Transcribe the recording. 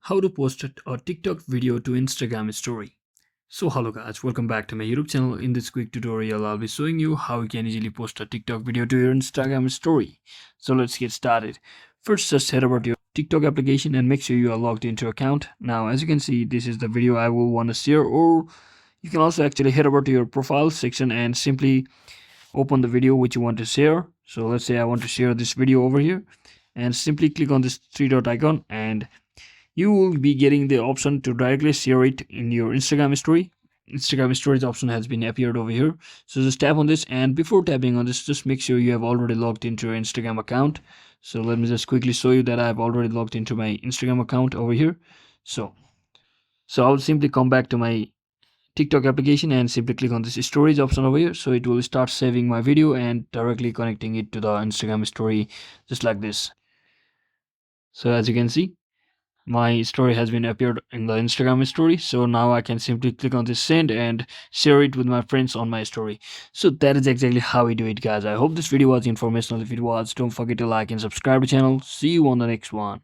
How to post a TikTok video to Instagram story. So hello guys, welcome back to my YouTube channel. In this quick tutorial I'll be showing you how you can easily post a TikTok video to your Instagram story. So let's get started. First, just head over to your TikTok application and make sure you are logged into your account. Now as you can see, this is the video I will want to share, or you can also actually head over to your profile section and simply open the video which you want to share. So let's say I want to share this video over here, and simply click on this three dot icon and you will be getting the option to directly share it in your Instagram story. Instagram stories option has been appeared over here, so just tap on this, and before tapping on this, just make sure you have already logged into your Instagram account. So let me just quickly show you that I have already logged into my Instagram account over here. So so I'll simply come back to my TikTok application and simply click on this storage option over here, so it will start saving my video and directly connecting it to the Instagram story, just like this. So as you can see, my story has been appeared in the Instagram story. So now I can simply click on this send and share it with my friends on my story. So that is exactly how we do it, guys. I hope this video was informational. If it was, don't forget to like and subscribe to the channel. See you on the next one.